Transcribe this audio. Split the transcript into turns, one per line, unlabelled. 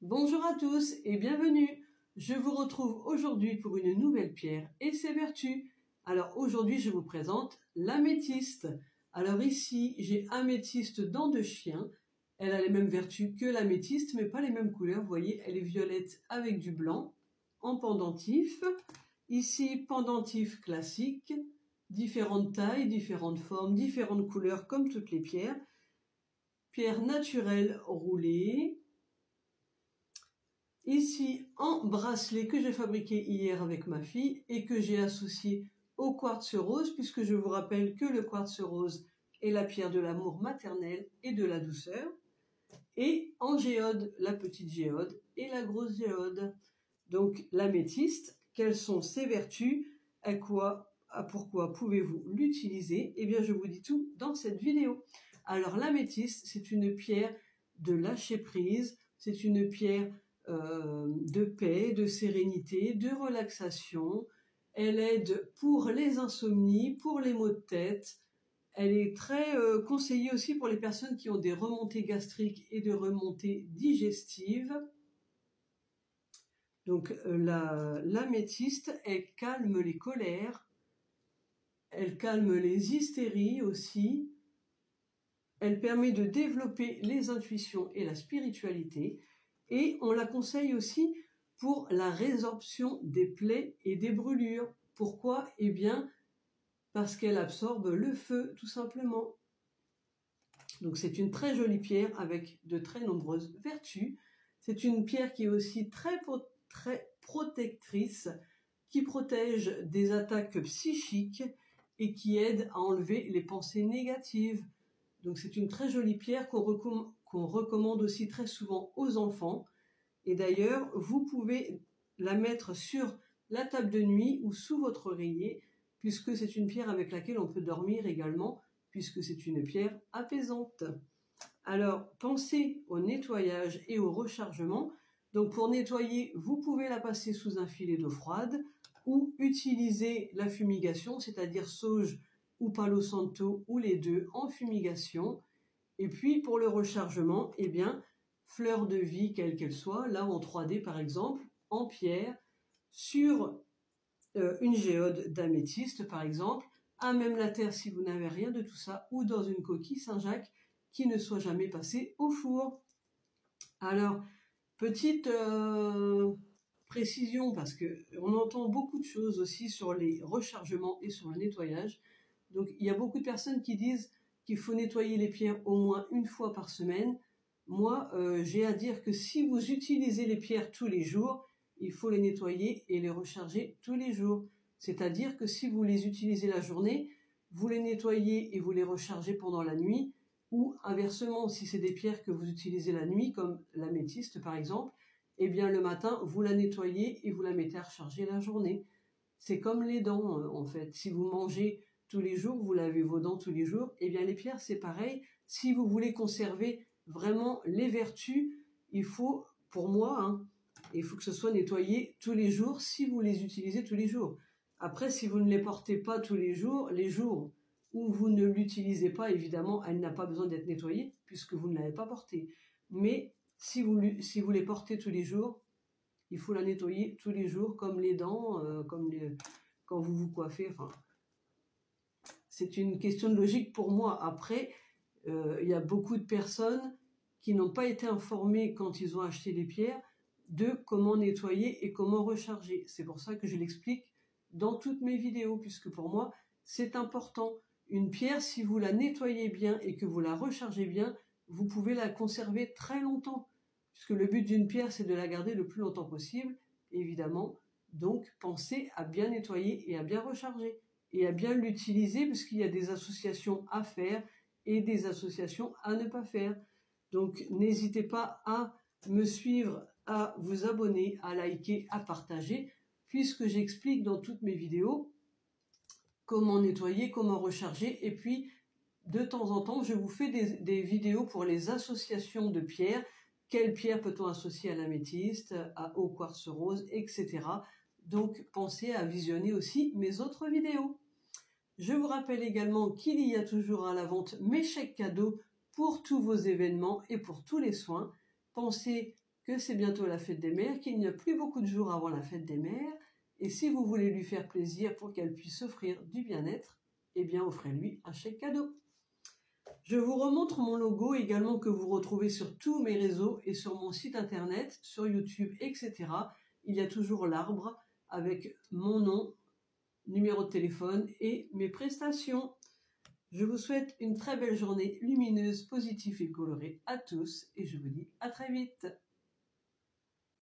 Bonjour à tous et bienvenue. Je vous retrouve aujourd'hui pour une nouvelle pierre et ses vertus. Alors aujourd'hui je vous présente l'améthyste. Alors ici j'ai améthyste dent de chien. Elle a les mêmes vertus que l'améthyste mais pas les mêmes couleurs. Vous voyez, elle est violette avec du blanc en pendentif. Ici pendentif classique, différentes tailles, différentes formes, différentes couleurs comme toutes les pierres. Pierre naturelle roulée. Ici, en bracelet que j'ai fabriqué hier avec ma fille et que j'ai associé au quartz rose, puisque je vous rappelle que le quartz rose est la pierre de l'amour maternel et de la douceur. Et en géode, la petite géode et la grosse géode. Donc l'améthyste, quelles sont ses vertus, pourquoi pouvez-vous l'utiliser? Eh bien je vous dis tout dans cette vidéo. Alors l'améthyste, c'est une pierre de lâcher prise, c'est une pierre de paix, de sérénité, de relaxation. Elle aide pour les insomnies, pour les maux de tête. Elle est très conseillée aussi pour les personnes qui ont des remontées gastriques et de remontées digestives. Donc l'améthyste, elle calme les colères, elle calme les hystéries aussi. Elle permet de développer les intuitions et la spiritualité. Et on la conseille aussi pour la résorption des plaies et des brûlures. Pourquoi? Eh bien, parce qu'elle absorbe le feu, tout simplement. Donc c'est une très jolie pierre avec de très nombreuses vertus. C'est une pierre qui est aussi très protectrice, qui protège des attaques psychiques et qui aide à enlever les pensées négatives. Donc c'est une très jolie pierre qu'on recommande aussi très souvent aux enfants. Et d'ailleurs, vous pouvez la mettre sur la table de nuit ou sous votre oreiller, puisque c'est une pierre avec laquelle on peut dormir également, puisque c'est une pierre apaisante. Alors, pensez au nettoyage et au rechargement. Donc pour nettoyer, vous pouvez la passer sous un filet d'eau froide ou utiliser la fumigation, c'est-à-dire sauge ou palo santo ou les deux en fumigation. Et puis pour le rechargement, eh bien, fleur de vie quelle qu'elle soit, là en 3D par exemple, en pierre, sur une géode d'améthyste par exemple, à même la terre si vous n'avez rien de tout ça, ou dans une coquille Saint-Jacques qui ne soit jamais passée au four. Alors, petite précision, parce qu'on entend beaucoup de choses aussi sur les rechargements et sur le nettoyage. Donc il y a beaucoup de personnes qui disent qu'il faut nettoyer les pierres au moins une fois par semaine. Moi, j'ai à dire que si vous utilisez les pierres tous les jours, il faut les nettoyer et les recharger tous les jours. C'est-à-dire que si vous les utilisez la journée, vous les nettoyez et vous les rechargez pendant la nuit, ou inversement, si c'est des pierres que vous utilisez la nuit, comme l'améthyste par exemple, eh bien le matin, vous la nettoyez et vous la mettez à recharger la journée. C'est comme les dents, en fait. Si vous mangez tous les jours, vous lavez vos dents tous les jours, eh bien les pierres, c'est pareil. Si vous voulez conserver vraiment les vertus, il faut, pour moi, il faut que ce soit nettoyé tous les jours si vous les utilisez tous les jours. Après, si vous ne les portez pas tous les jours où vous ne l'utilisez pas, évidemment, elle n'a pas besoin d'être nettoyée puisque vous ne l'avez pas portée. Mais si vous les portez tous les jours, il faut la nettoyer tous les jours, comme les dents, quand vous vous coiffez. Enfin, c'est une question de logique pour moi. Après, il y a beaucoup de personnes qui n'ont pas été informées quand ils ont acheté les pierres de comment nettoyer et comment recharger. C'est pour ça que je l'explique dans toutes mes vidéos, puisque pour moi, c'est important. Une pierre, si vous la nettoyez bien et que vous la rechargez bien, vous pouvez la conserver très longtemps. Puisque le but d'une pierre, c'est de la garder le plus longtemps possible, évidemment. Donc, pensez à bien nettoyer et à bien recharger. Et à bien l'utiliser, puisqu'il y a des associations à faire et des associations à ne pas faire. Donc, n'hésitez pas à me suivre, à vous abonner, à liker, à partager, puisque j'explique dans toutes mes vidéos comment nettoyer, comment recharger, et puis de temps en temps, je vous fais des vidéos pour les associations de pierres. Quelle pierre peut-on associer à l'améthyste, au quartz rose, etc. Donc, pensez à visionner aussi mes autres vidéos. Je vous rappelle également qu'il y a toujours à la vente mes chèques cadeaux pour tous vos événements et pour tous les soins. Pensez que c'est bientôt la fête des mères, qu'il n'y a plus beaucoup de jours avant la fête des mères, et si vous voulez lui faire plaisir pour qu'elle puisse offrir du bien-être, eh bien offrez-lui un chèque cadeau. Je vous remontre mon logo également que vous retrouvez sur tous mes réseaux et sur mon site internet, sur YouTube, etc. Il y a toujours l'arbre avec mon nom, numéro de téléphone et mes prestations. Je vous souhaite une très belle journée lumineuse, positive et colorée à tous et je vous dis à très vite.